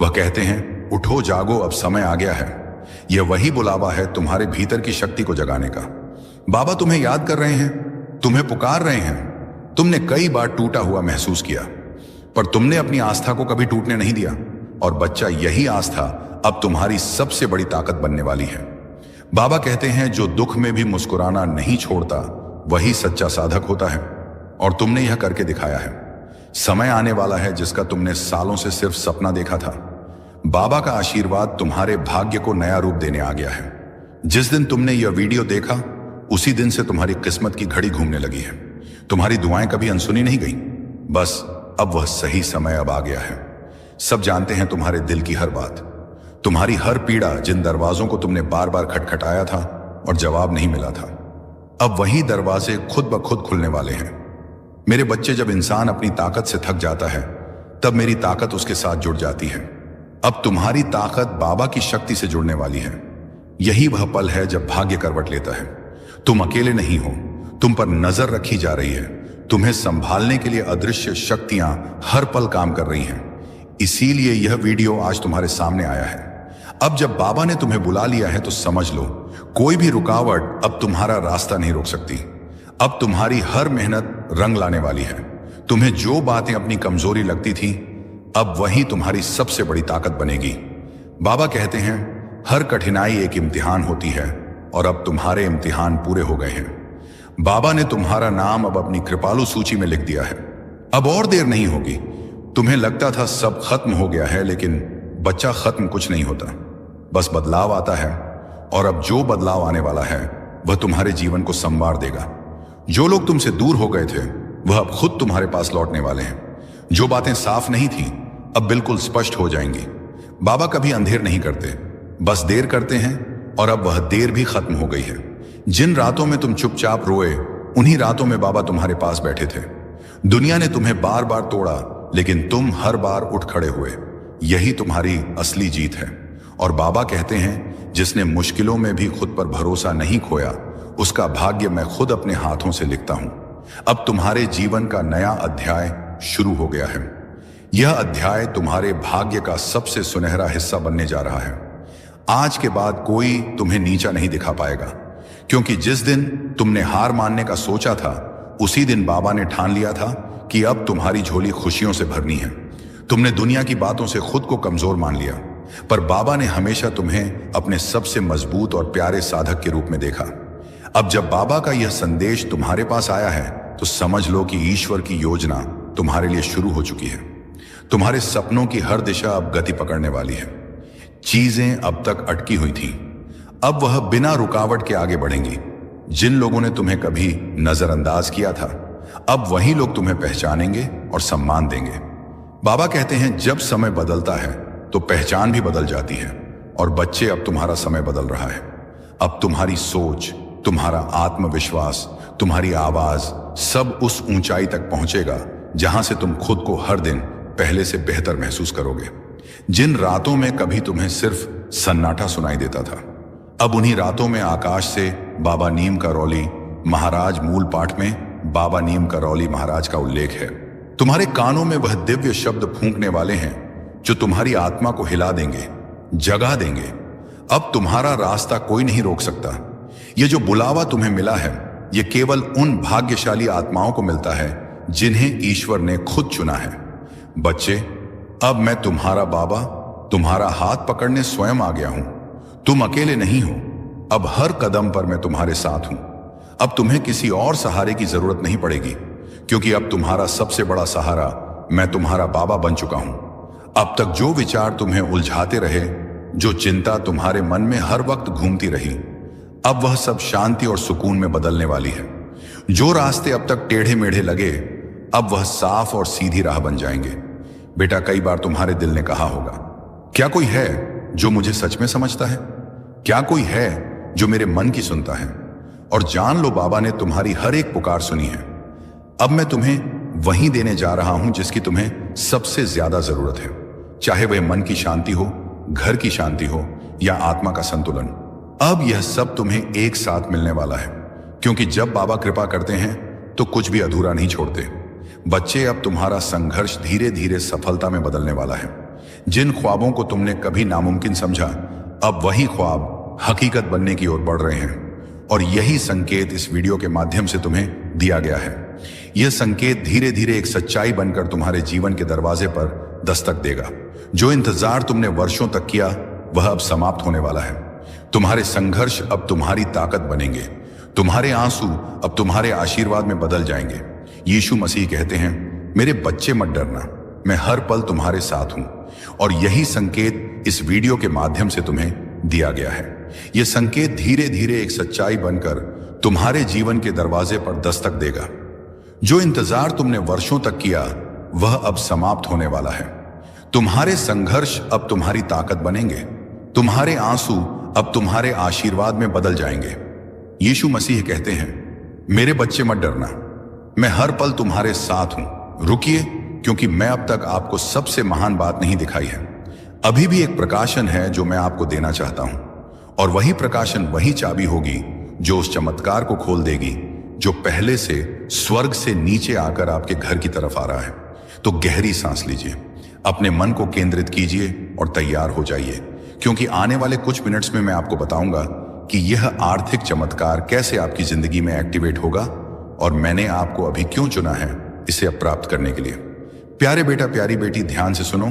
वह कहते हैं, उठो जागो, अब समय आ गया है। यह वही बुलावा है तुम्हारे भीतर की शक्ति को जगाने का। बाबा तुम्हें याद कर रहे हैं, तुम्हें पुकार रहे हैं। तुमने कई बार टूटा हुआ महसूस किया, पर तुमने अपनी आस्था को कभी टूटने नहीं दिया। और बच्चा, यही आस्था अब तुम्हारी सबसे बड़ी ताकत बनने वाली है। बाबा कहते हैं, जो दुख में भी मुस्कुराना नहीं छोड़ता वही सच्चा साधक होता है। और तुमने यह करके दिखाया है। समय आने वाला है जिसका तुमने सालों से सिर्फ सपना देखा था। बाबा का आशीर्वाद तुम्हारे भाग्य को नया रूप देने आ गया है। जिस दिन तुमने यह वीडियो देखा, उसी दिन से तुम्हारी किस्मत की घड़ी घूमने लगी है। तुम्हारी दुआएं कभी अनसुनी नहीं गई। बस अब वह सही समय अब आ गया है। सब जानते हैं तुम्हारे दिल की हर बात, तुम्हारी हर पीड़ा, जिन दरवाजों को तुमने बार बार खटखटाया था और जवाब नहीं मिला था, अब वही दरवाजे खुद ब खुद खुलने वाले हैं। मेरे बच्चे, जब इंसान अपनी ताकत से थक जाता है, तब मेरी ताकत उसके साथ जुड़ जाती है। अब तुम्हारी ताकत बाबा की शक्ति से जुड़ने वाली है। यही वह पल है जब भाग्य करवट लेता है। तुम अकेले नहीं हो, तुम पर नजर रखी जा रही है। तुम्हें संभालने के लिए अदृश्य शक्तियां हर पल काम कर रही हैं। इसीलिए यह वीडियो आज तुम्हारे सामने आया है। अब जब बाबा ने तुम्हें बुला लिया है, तो समझ लो, कोई भी रुकावट अब तुम्हारा रास्ता नहीं रोक सकती। अब तुम्हारी हर मेहनत रंग लाने वाली है। तुम्हें जो बातें अपनी कमजोरी लगती थी, अब वही तुम्हारी सबसे बड़ी ताकत बनेगी। बाबा कहते हैं, हर कठिनाई एक इम्तिहान होती है, और अब तुम्हारे इम्तिहान पूरे हो गए हैं। बाबा ने तुम्हारा नाम अब अपनी कृपालु सूची में लिख दिया है। अब और देर नहीं होगी। तुम्हें लगता था सब खत्म हो गया है, लेकिन बच्चा, खत्म कुछ नहीं होता, बस बदलाव आता है। और अब जो बदलाव आने वाला है, वह तुम्हारे जीवन को संवार देगा। जो लोग तुमसे दूर हो गए थे, वह अब खुद तुम्हारे पास लौटने वाले हैं। जो बातें साफ नहीं थी, अब बिल्कुल स्पष्ट हो जाएंगी। बाबा कभी अंधेर नहीं करते, बस देर करते हैं, और अब वह देर भी खत्म हो गई है। जिन रातों में तुम चुपचाप रोए, उन्हीं रातों में बाबा तुम्हारे पास बैठे थे। दुनिया ने तुम्हें बार बार तोड़ा, लेकिन तुम हर बार उठ खड़े हुए। यही तुम्हारी असली जीत है। और बाबा कहते हैं, जिसने मुश्किलों में भी खुद पर भरोसा नहीं खोया, उसका भाग्य मैं खुद अपने हाथों से लिखता हूं। अब तुम्हारे जीवन का नया अध्याय शुरू हो गया है। यह अध्याय तुम्हारे भाग्य का सबसे सुनहरा हिस्सा बनने जा रहा है। आज के बाद कोई तुम्हें नीचा नहीं दिखा पाएगा, क्योंकि जिस दिन तुमने हार मानने का सोचा था, उसी दिन बाबा ने ठान लिया था कि अब तुम्हारी झोली खुशियों से भरनी है। तुमने दुनिया की बातों से खुद को कमजोर मान लिया, पर बाबा ने हमेशा तुम्हें अपने सबसे मजबूत और प्यारे साधक के रूप में देखा। अब जब बाबा का यह संदेश तुम्हारे पास आया है, तो समझ लो कि ईश्वर की योजना तुम्हारे लिए शुरू हो चुकी है। तुम्हारे सपनों की हर दिशा अब गति पकड़ने वाली है। चीजें अब तक अटकी हुई थीं, अब वह बिना रुकावट के आगे बढ़ेंगी। जिन लोगों ने तुम्हें कभी नजरअंदाज किया था, अब वही लोग तुम्हें पहचानेंगे और सम्मान देंगे। बाबा कहते हैं, जब समय बदलता है तो पहचान भी बदल जाती है। और बच्चे, अब तुम्हारा समय बदल रहा है। अब तुम्हारी सोच, तुम्हारा आत्मविश्वास, तुम्हारी आवाज, सब उस ऊंचाई तक पहुंचेगा जहां से तुम खुद को हर दिन पहले से बेहतर महसूस करोगे। जिन रातों में कभी तुम्हें सिर्फ सन्नाटा सुनाई देता था, अब उन्हीं रातों में आकाश से बाबा नीम करौली महाराज, मूल पाठ में बाबा नीम करौली महाराज का उल्लेख है। तुम्हारे कानों में वह दिव्य शब्द फूंकने वाले हैं जो तुम्हारी आत्मा को हिला देंगे, जगा देंगे। अब तुम्हारा रास्ता कोई नहीं रोक सकता। ये जो बुलावा तुम्हें मिला है, ये केवल उन भाग्यशाली आत्माओं को मिलता है जिन्हें ईश्वर ने खुद चुना है। बच्चे, अब मैं तुम्हारा बाबा तुम्हारा हाथ पकड़ने स्वयं आ गया हूं। तुम अकेले नहीं हो। अब हर कदम पर मैं तुम्हारे साथ हूं। अब तुम्हें किसी और सहारे की जरूरत नहीं पड़ेगी, क्योंकि अब तुम्हारा सबसे बड़ा सहारा मैं तुम्हारा बाबा बन चुका हूं। अब तक जो विचार तुम्हें उलझाते रहे, जो चिंता तुम्हारे मन में हर वक्त घूमती रही, अब वह सब शांति और सुकून में बदलने वाली है। जो रास्ते अब तक टेढ़े मेढ़े लगे, अब वह साफ और सीधी राह बन जाएंगे। बेटा, कई बार तुम्हारे दिल ने कहा होगा, क्या कोई है जो मुझे सच में समझता है? क्या कोई है जो मेरे मन की सुनता है? और जान लो, बाबा ने तुम्हारी हर एक पुकार सुनी है। अब मैं तुम्हें वही देने जा रहा हूं जिसकी तुम्हें सबसे ज्यादा जरूरत है, चाहे वह मन की शांति हो, घर की शांति हो, या आत्मा का संतुलन। अब यह सब तुम्हें एक साथ मिलने वाला है, क्योंकि जब बाबा कृपा करते हैं तो कुछ भी अधूरा नहीं छोड़ते। बच्चे, अब तुम्हारा संघर्ष धीरे धीरे सफलता में बदलने वाला है। जिन ख्वाबों को तुमने कभी नामुमकिन समझा, अब वही ख्वाब हकीकत बनने की ओर बढ़ रहे हैं। और यही संकेत इस वीडियो के माध्यम से तुम्हें दिया गया है। यह संकेत धीरे धीरे एक सच्चाई बनकर तुम्हारे जीवन के दरवाजे पर दस्तक देगा। जो इंतजार तुमने वर्षों तक किया, वह अब समाप्त होने वाला है। तुम्हारे संघर्ष अब तुम्हारी ताकत बनेंगे। तुम्हारे आंसू अब तुम्हारे आशीर्वाद में बदल जाएंगे। यीशु मसीह कहते हैं, मेरे बच्चे मत डरना, मैं हर पल तुम्हारे साथ हूं। और यही संकेत इस वीडियो के माध्यम से तुम्हें दिया गया है। यह संकेत धीरे धीरे एक सच्चाई बनकर तुम्हारे जीवन के दरवाजे पर दस्तक देगा। जो इंतजार तुमने वर्षों तक किया, वह अब समाप्त होने वाला है। तुम्हारे संघर्ष अब तुम्हारी ताकत बनेंगे। तुम्हारे आंसू अब तुम्हारे आशीर्वाद में बदल जाएंगे। यीशु मसीह कहते हैं, मेरे बच्चे मत डरना, मैं हर पल तुम्हारे साथ हूं। रुकिए, क्योंकि मैं अब तक आपको सबसे महान बात नहीं दिखाई है। अभी भी एक प्रकाशन है जो मैं आपको देना चाहता हूं, और वही प्रकाशन वही चाबी होगी जो उस चमत्कार को खोल देगी जो पहले से स्वर्ग से नीचे आकर आपके घर की तरफ आ रहा है। तो गहरी सांस लीजिए, अपने मन को केंद्रित कीजिए और तैयार हो जाइए, क्योंकि आने वाले कुछ मिनट्स में मैं आपको बताऊंगा कि यह आर्थिक चमत्कार कैसे आपकी जिंदगी में एक्टिवेट होगा, और मैंने आपको अभी क्यों चुना है इसे अब प्राप्त करने के लिए। प्यारे बेटा, प्यारी बेटी, ध्यान से सुनो,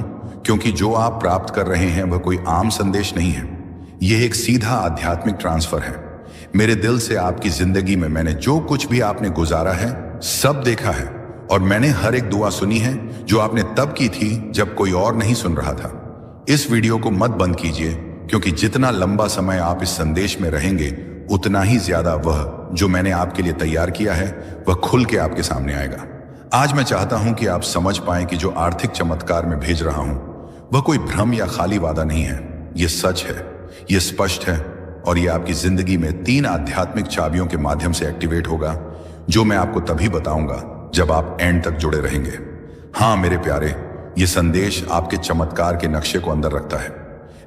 क्योंकि जो आप प्राप्त कर रहे हैं वह कोई आम संदेश नहीं है। यह एक सीधा आध्यात्मिक ट्रांसफर है। मेरे दिल से आपकी जिंदगी में मैंने जो कुछ भी आपने गुजारा है, सब देखा है, और मैंने हर एक दुआ सुनी है जो आपने तब की थी जब कोई और नहीं सुन रहा था। इस वीडियो को मत बंद कीजिए, क्योंकि जितना लंबा समय आप इस संदेश में रहेंगे, उतना ही ज्यादा वह जो मैंने आपके लिए तैयार किया है वह खुल के आपके सामने आएगा। आज मैं चाहता हूं कि आप समझ पाएं कि जो आर्थिक चमत्कार मैं भेज रहा हूं वह कोई भ्रम या खाली वादा नहीं है। यह सच है, यह स्पष्ट है, और यह आपकी जिंदगी में 3 आध्यात्मिक चाबियों के माध्यम से एक्टिवेट होगा, जो मैं आपको तभी बताऊंगा जब आप एंड तक जुड़े रहेंगे। हाँ मेरे प्यारे, यह संदेश आपके चमत्कार के नक्शे को अंदर रखता है।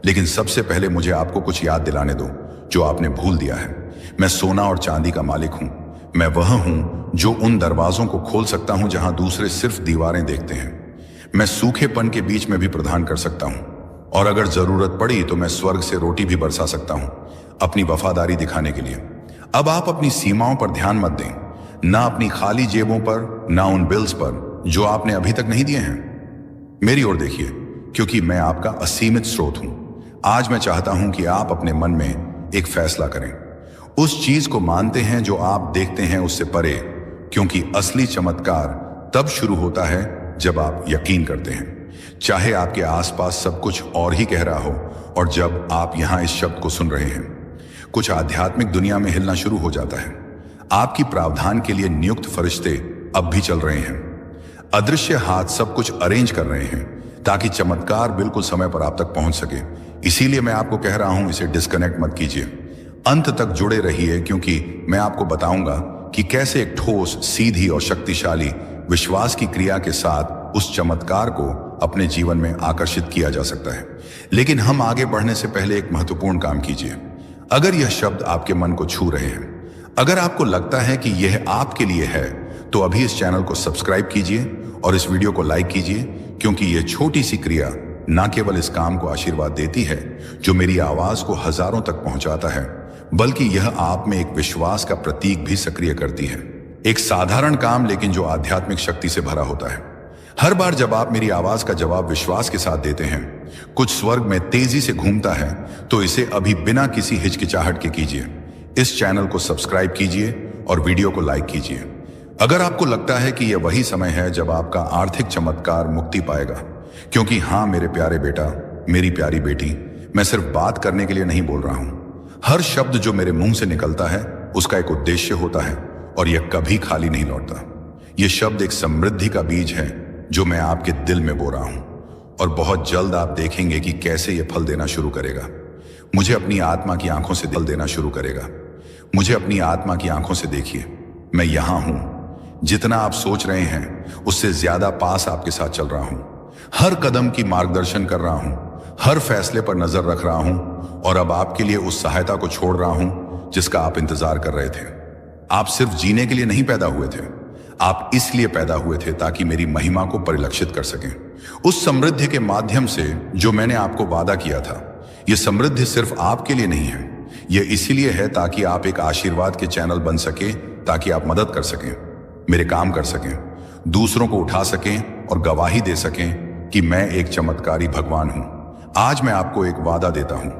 लेकिन सबसे पहले मुझे आपको कुछ याद दिलाने दो जो आपने भूल दिया है। मैं सोना और चांदी का मालिक हूं। मैं वह हूं जो उन दरवाजों को खोल सकता हूं जहां दूसरे सिर्फ दीवारें देखते हैं। मैं सूखेपन के बीच में भी प्रदान कर सकता हूं, और अगर जरूरत पड़ी तो मैं स्वर्ग से रोटी भी बरसा सकता हूं, अपनी वफादारी दिखाने के लिए। अब आप अपनी सीमाओं पर ध्यान मत दें, ना अपनी खाली जेबों पर, ना उन बिल्स पर जो आपने अभी तक नहीं दिए हैं। मेरी ओर देखिए, क्योंकि मैं आपका असीमित स्रोत हूं। आज मैं चाहता हूं कि आप अपने मन में एक फैसला करें। उस चीज को मानते हैं जो आप देखते हैं उससे परे, क्योंकि असली चमत्कार तब शुरू होता है जब आप यकीन करते हैं, चाहे आपके आसपास सब कुछ और ही कह रहा हो। और जब आप यहां इस शब्द को सुन रहे हैं, कुछ आध्यात्मिक दुनिया में हिलना शुरू हो जाता है। आपकी प्रावधान के लिए नियुक्त फरिश्ते अब भी चल रहे हैं। अदृश्य हाथ सब कुछ अरेंज कर रहे हैं ताकि चमत्कार बिल्कुल समय पर आप तक पहुंच सके। इसीलिए मैं आपको कह रहा हूं, इसे डिस्कनेक्ट मत कीजिए, अंत तक जुड़े रहिए, क्योंकि मैं आपको बताऊंगा कि कैसे एक ठोस, सीधी और शक्तिशाली विश्वास की क्रिया के साथ उस चमत्कार को अपने जीवन में आकर्षित किया जा सकता है। लेकिन हम आगे बढ़ने से पहले एक महत्वपूर्ण काम कीजिए। अगर यह शब्द आपके मन को छू रहे हैं, अगर आपको लगता है कि यह आपके लिए है, तो अभी इस चैनल को सब्सक्राइब कीजिए और इस वीडियो को लाइक कीजिए, क्योंकि यह छोटी सी क्रिया न केवल इस काम को आशीर्वाद देती है जो मेरी आवाज को हजारों तक पहुंचाता है, बल्कि यह आप में एक विश्वास का प्रतीक भी सक्रिय करती है। एक साधारण काम, लेकिन जो आध्यात्मिक शक्ति से भरा होता है। हर बार जब आप मेरी आवाज का जवाब विश्वास के साथ देते हैं, कुछ स्वर्ग में तेजी से घूमता है। तो इसे अभी बिना किसी हिचकिचाहट के कीजिए। इस चैनल को सब्सक्राइब कीजिए और वीडियो को लाइक कीजिए। अगर आपको लगता है कि यह वही समय है जब आपका आर्थिक चमत्कार मुक्ति पाएगा, क्योंकि हाँ मेरे प्यारे बेटा, मेरी प्यारी बेटी, मैं सिर्फ बात करने के लिए नहीं बोल रहा हूं। हर शब्द जो मेरे मुंह से निकलता है उसका एक उद्देश्य होता है, और यह कभी खाली नहीं लौटता। यह शब्द एक समृद्धि का बीज है जो मैं आपके दिल में बो रहा हूं, और बहुत जल्द आप देखेंगे कि कैसे यह फल देना शुरू करेगा। मुझे अपनी आत्मा की आंखों से फल देना शुरू करेगा। मुझे अपनी आत्मा की आंखों से देखिए, मैं यहां हूं। जितना आप सोच रहे हैं उससे ज्यादा पास आपके साथ चल रहा हूं। हर कदम की मार्गदर्शन कर रहा हूं, हर फैसले पर नजर रख रहा हूं, और अब आपके लिए उस सहायता को छोड़ रहा हूं जिसका आप इंतजार कर रहे थे। आप सिर्फ जीने के लिए नहीं पैदा हुए थे, आप इसलिए पैदा हुए थे ताकि मेरी महिमा को परिलक्षित कर सकें, उस समृद्धि के माध्यम से जो मैंने आपको वादा किया था। यह समृद्धि सिर्फ आपके लिए नहीं है, यह इसीलिए है ताकि आप एक आशीर्वाद के चैनल बन सके, ताकि आप मदद कर सकें, मेरे काम कर सकें, दूसरों को उठा सकें और गवाही दे सकें कि मैं एक चमत्कारी भगवान हूं। आज मैं आपको एक वादा देता हूं,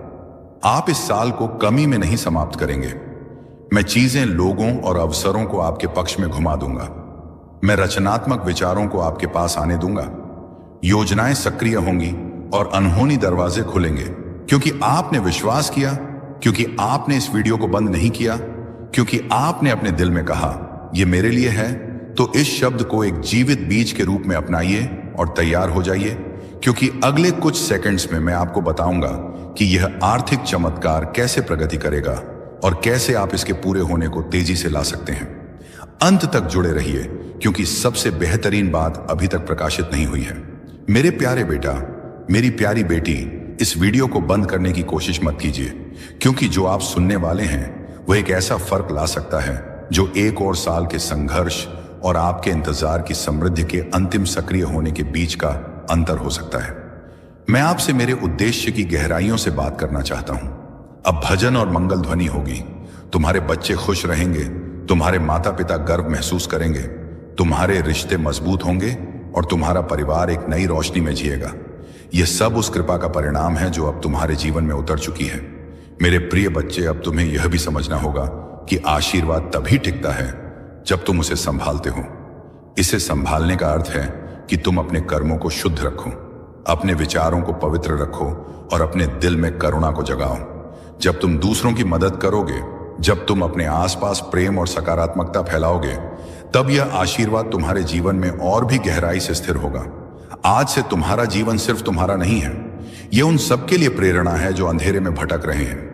आप इस साल को कमी में नहीं समाप्त करेंगे। मैं चीजें, लोगों और अवसरों को आपके पक्ष में घुमा दूंगा। मैं रचनात्मक विचारों को आपके पास आने दूंगा। योजनाएं सक्रिय होंगी और अनहोनी दरवाजे खुलेंगे, क्योंकि आपने विश्वास किया, क्योंकि आपने इस वीडियो को बंद नहीं किया, क्योंकि आपने अपने दिल में कहा यह मेरे लिए है। तो इस शब्द को एक जीवित बीज के रूप में अपनाइए और तैयार हो जाइए, क्योंकि अगले कुछ सेकंड्स में मैं आपको बताऊंगा कि यह आर्थिक चमत्कार कैसे प्रगति करेगा और कैसे आप इसके पूरे होने को तेजी से ला सकते हैं। अंत तक जुड़े रहिए, क्योंकि सबसे बेहतरीन बात अभी तक प्रकाशित नहीं हुई है। मेरे प्यारे बेटा, मेरी प्यारी बेटी, इस वीडियो को बंद करने की कोशिश मत कीजिए, क्योंकि जो आप सुनने वाले हैं वह एक ऐसा फर्क ला सकता है जो 1 और साल के संघर्ष और आपके इंतजार की समृद्धि के अंतिम सक्रिय होने के बीच का अंतर हो सकता है। मैं आपसे मेरे उद्देश्य की गहराइयों से बात करना चाहता हूं। अब भजन और मंगल ध्वनि होगी, तुम्हारे बच्चे खुश रहेंगे, तुम्हारे माता पिता गर्व महसूस करेंगे, तुम्हारे रिश्ते मजबूत होंगे और तुम्हारा परिवार एक नई रोशनी में जिएगा। यह सब उस कृपा का परिणाम है जो अब तुम्हारे जीवन में उतर चुकी है। मेरे प्रिय बच्चे, अब तुम्हें यह भी समझना होगा कि आशीर्वाद तभी टिकता है जब तुम उसे संभालते हो। इसे संभालने का अर्थ है कि तुम अपने कर्मों को शुद्ध रखो, अपने विचारों को पवित्र रखो और अपने दिल में करुणा को जगाओ। जब तुम दूसरों की मदद करोगे, जब तुम अपने आसपास प्रेम और सकारात्मकता फैलाओगे, तब यह आशीर्वाद तुम्हारे जीवन में और भी गहराई से स्थिर होगा। आज से तुम्हारा जीवन सिर्फ तुम्हारा नहीं है, यह उन सबके लिए प्रेरणा है जो अंधेरे में भटक रहे हैं।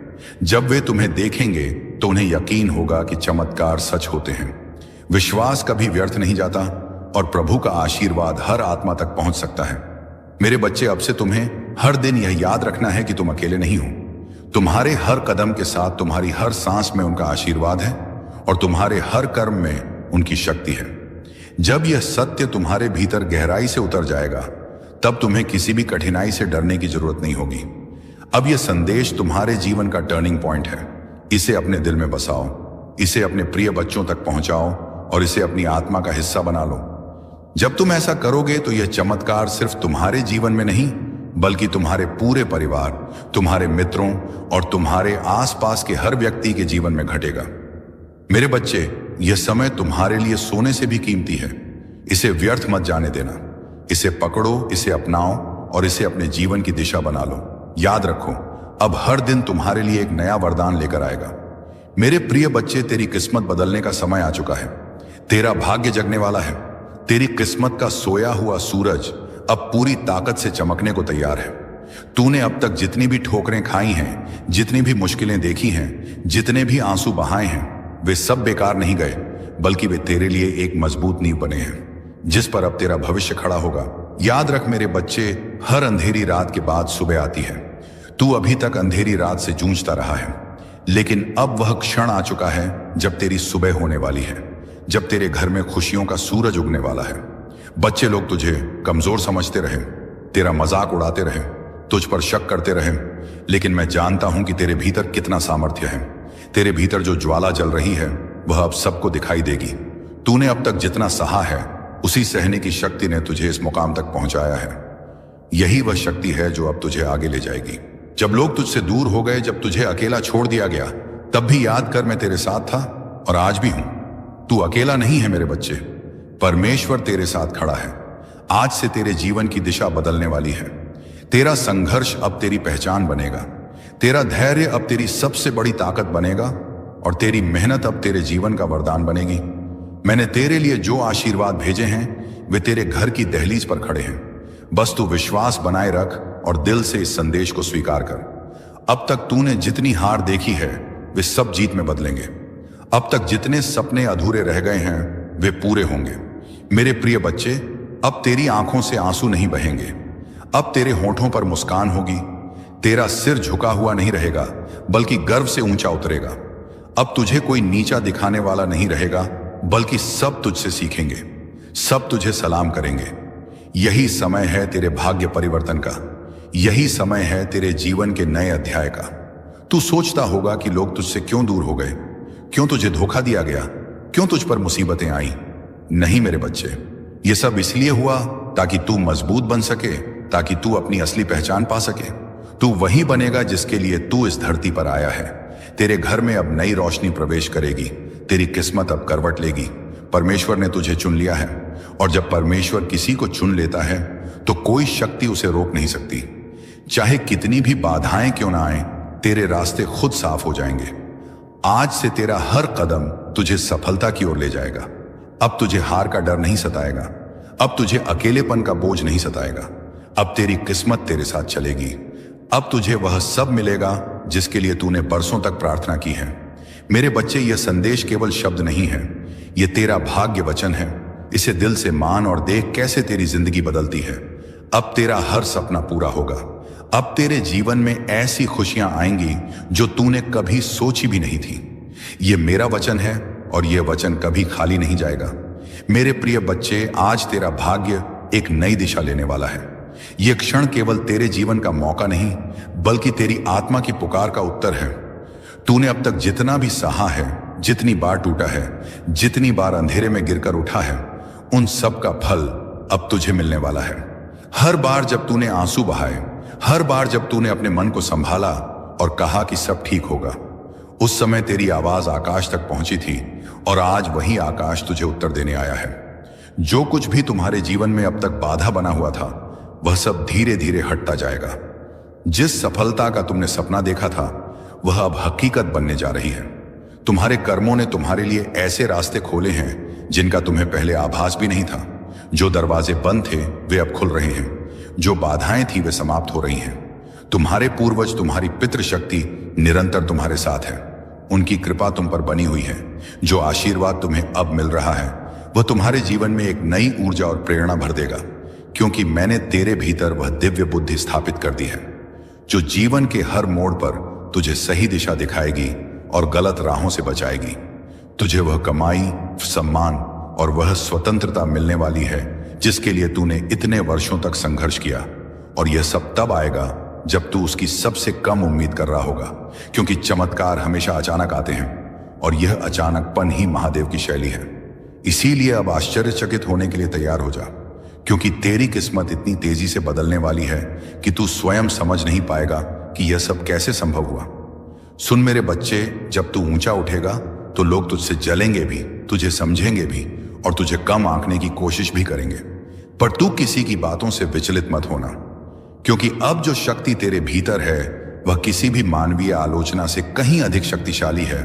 जब वे तुम्हें देखेंगे तो उन्हें यकीन होगा कि चमत्कार सच होते हैं। विश्वास कभी व्यर्थ नहीं जाता और प्रभु का आशीर्वाद हर आत्मा तक पहुंच सकता है। मेरे बच्चे, अब से तुम्हें हर दिन यह याद रखना है कि तुम अकेले नहीं हो। तुम्हारे हर कदम के साथ, तुम्हारी हर सांस में उनका आशीर्वाद है और तुम्हारे हर कर्म में उनकी शक्ति है। जब यह सत्य तुम्हारे भीतर गहराई से उतर जाएगा, तब तुम्हें किसी भी कठिनाई से डरने की जरूरत नहीं होगी। अब यह संदेश तुम्हारे जीवन का टर्निंग पॉइंट है। इसे अपने दिल में बसाओ, इसे अपने प्रिय बच्चों तक पहुंचाओ और इसे अपनी आत्मा का हिस्सा बना लो। जब तुम ऐसा करोगे तो यह चमत्कार सिर्फ तुम्हारे जीवन में नहीं, बल्कि तुम्हारे पूरे परिवार, तुम्हारे मित्रों और तुम्हारे आसपास के हर व्यक्ति के जीवन में घटेगा। मेरे बच्चे, यह समय तुम्हारे लिए सोने से भी कीमती है। इसे व्यर्थ मत जाने देना। इसे पकड़ो, इसे अपनाओ और इसे अपने जीवन की दिशा बना लो। याद रखो, अब हर दिन तुम्हारे लिए एक नया वरदान लेकर आएगा। मेरे प्रिय बच्चे, तेरी किस्मत बदलने का समय आ चुका है। तेरा भाग्य जगने वाला है। तेरी किस्मत का सोया हुआ सूरज अब पूरी ताकत से चमकने को तैयार है। तूने अब तक जितनी भी ठोकरें खाई हैं, जितनी भी मुश्किलें देखी हैं, जितने भी आंसू बहाए हैं, वे सब बेकार नहीं गए, बल्कि वे तेरे लिए एक मजबूत नींव बने हैं, जिस पर अब तेरा भविष्य खड़ा होगा। याद रख मेरे बच्चे, हर अंधेरी रात के बाद सुबह आती है। तू अभी तक अंधेरी रात से जूझता रहा है, लेकिन अब वह क्षण आ चुका है जब तेरी सुबह होने वाली है, जब तेरे घर में खुशियों का सूरज उगने वाला है। बच्चे लोग तुझे कमजोर समझते रहे, तेरा मजाक उड़ाते रहे, तुझ पर शक करते रहे, लेकिन मैं जानता हूं कि तेरे भीतर कितना सामर्थ्य है। तेरे भीतर जो ज्वाला जल रही है वह अब सबको दिखाई देगी। तूने अब तक जितना सहा है, उसी सहने की शक्ति ने तुझे इस मुकाम तक पहुंचाया है। यही वह शक्ति है जो अब तुझे आगे ले जाएगी। जब लोग तुझसे दूर हो गए, जब तुझे अकेला छोड़ दिया गया, तब भी याद कर मैं तेरे साथ था और आज भी हूं। तू अकेला नहीं है मेरे बच्चे, परमेश्वर तेरे साथ खड़ा है। आज से तेरे जीवन की दिशा बदलने वाली है। तेरा संघर्ष अब तेरी पहचान बनेगा, तेरा धैर्य अब तेरी सबसे बड़ी ताकत बनेगा और तेरी मेहनत अब तेरे जीवन का वरदान बनेगी। मैंने तेरे लिए जो आशीर्वाद भेजे हैं वे तेरे घर की दहलीज पर खड़े हैं। बस तू विश्वास बनाए रख और दिल से इस संदेश को स्वीकार कर। अब तक तूने जितनी हार देखी है वे सब जीत में बदलेंगे। अब तक जितने सपने अधूरे रह गए हैं वे पूरे होंगे। मेरे प्रिय बच्चे, अब तेरी आंखों से आंसू नहीं बहेंगे, अब तेरे होठों पर मुस्कान होगी। तेरा सिर झुका हुआ नहीं रहेगा, बल्कि गर्व से ऊंचा उतरेगा। अब तुझे कोई नीचा दिखाने वाला नहीं रहेगा, बल्कि सब तुझसे सीखेंगे, सब तुझे सलाम करेंगे। यही समय है तेरे भाग्य परिवर्तन का, यही समय है तेरे जीवन के नए अध्याय का। तू सोचता होगा कि लोग तुझसे क्यों दूर हो गए, क्यों तुझे धोखा दिया गया, क्यों तुझ पर मुसीबतें आई। नहीं मेरे बच्चे, ये सब इसलिए हुआ ताकि तू मजबूत बन सके, ताकि तू अपनी असली पहचान पा सके। तू वही बनेगा जिसके लिए तू इस धरती पर आया है। तेरे घर में अब नई रोशनी प्रवेश करेगी, तेरी किस्मत अब करवट लेगी। परमेश्वर ने तुझे चुन लिया है, और जब परमेश्वर किसी को चुन लेता है तो कोई शक्ति उसे रोक नहीं सकती। चाहे कितनी भी बाधाएं क्यों ना आए, तेरे रास्ते खुद साफ हो जाएंगे। आज से तेरा हर कदम तुझे सफलता की ओर ले जाएगा। अब तुझे हार का डर नहीं सताएगा, अब तुझे अकेलेपन का बोझ नहीं सताएगा। अब तेरी किस्मत तेरे साथ चलेगी। अब तुझे वह सब मिलेगा जिसके लिए तूने बरसों तक प्रार्थना की है। मेरे बच्चे, यह संदेश केवल शब्द नहीं है, यह तेरा भाग्य वचन है। इसे दिल से मान और देख कैसे तेरी जिंदगी बदलती है। अब तेरा हर सपना पूरा होगा। अब तेरे जीवन में ऐसी खुशियां आएंगी जो तूने कभी सोची भी नहीं थी। यह मेरा वचन है और यह वचन कभी खाली नहीं जाएगा। मेरे प्रिय बच्चे, आज तेरा भाग्य एक नई दिशा लेने वाला है। यह क्षण केवल तेरे जीवन का मौका नहीं, बल्कि तेरी आत्मा की पुकार का उत्तर है। तूने अब तक जितना भी सहा है, जितनी बार टूटा है, जितनी बार अंधेरे में गिरकर उठा है, उन सब का फल अब तुझे मिलने वाला है। हर बार जब तूने आंसू बहाए, हर बार जब तूने अपने मन को संभाला और कहा कि सब ठीक होगा, उस समय तेरी आवाज आकाश तक पहुंची थी, और आज वही आकाश तुझे उत्तर देने आया है। जो कुछ भी तुम्हारे जीवन में अब तक बाधा बना हुआ था, वह सब धीरे धीरे हटता जाएगा। जिस सफलता का तुमने सपना देखा था, वह अब हकीकत बनने जा रही है। तुम्हारे कर्मों ने तुम्हारे लिए ऐसे रास्ते खोले हैं जिनका तुम्हें पहले आभास भी नहीं था। जो दरवाजे बंद थे वे अब खुल रहे हैं, जो बाधाएं थी वे समाप्त हो रही हैं। तुम्हारे पूर्वज, तुम्हारी पितृशक्ति निरंतर तुम्हारे साथ है। उनकी कृपा तुम पर बनी हुई है। जो आशीर्वाद तुम्हें अब मिल रहा है, वह तुम्हारे जीवन में एक नई ऊर्जा और प्रेरणा भर देगा, क्योंकि मैंने तेरे भीतर वह दिव्य बुद्धि स्थापित कर दी है जो जीवन के हर मोड़ पर तुझे सही दिशा दिखाएगी और गलत राहों से बचाएगी। तुझे वह कमाई, सम्मान और वह स्वतंत्रता मिलने वाली है जिसके लिए तूने इतने वर्षों तक संघर्ष किया। और यह सब तब आएगा जब तू उसकी सबसे कम उम्मीद कर रहा होगा, क्योंकि चमत्कार हमेशा अचानक आते हैं, और यह अचानकपन ही महादेव की शैली है। इसीलिए अब आश्चर्यचकित होने के लिए तैयार हो जा, क्योंकि तेरी किस्मत इतनी तेजी से बदलने वाली है कि तू स्वयं समझ नहीं पाएगा कि यह सब कैसे संभव हुआ। सुन मेरे बच्चे, जब तू ऊंचा उठेगा तो लोग तुझसे जलेंगे भी, तुझे समझेंगे भी, और तुझे कम आंकने की कोशिश भी करेंगे। पर तू किसी की बातों से विचलित मत होना, क्योंकि अब जो शक्ति तेरे भीतर है वह किसी भी मानवीय आलोचना से कहीं अधिक शक्तिशाली है।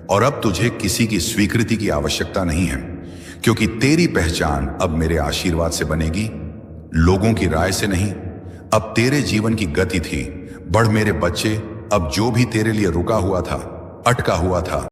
और अब तुझे किसी की स्वीकृति की आवश्यकता नहीं है, क्योंकि तेरी पहचान अब मेरे आशीर्वाद से बनेगी, लोगों की राय से नहीं। अब तेरे जीवन की गति थी बढ़ मेरे बच्चे। अब जो भी तेरे लिए रुका हुआ था, अटका हुआ था,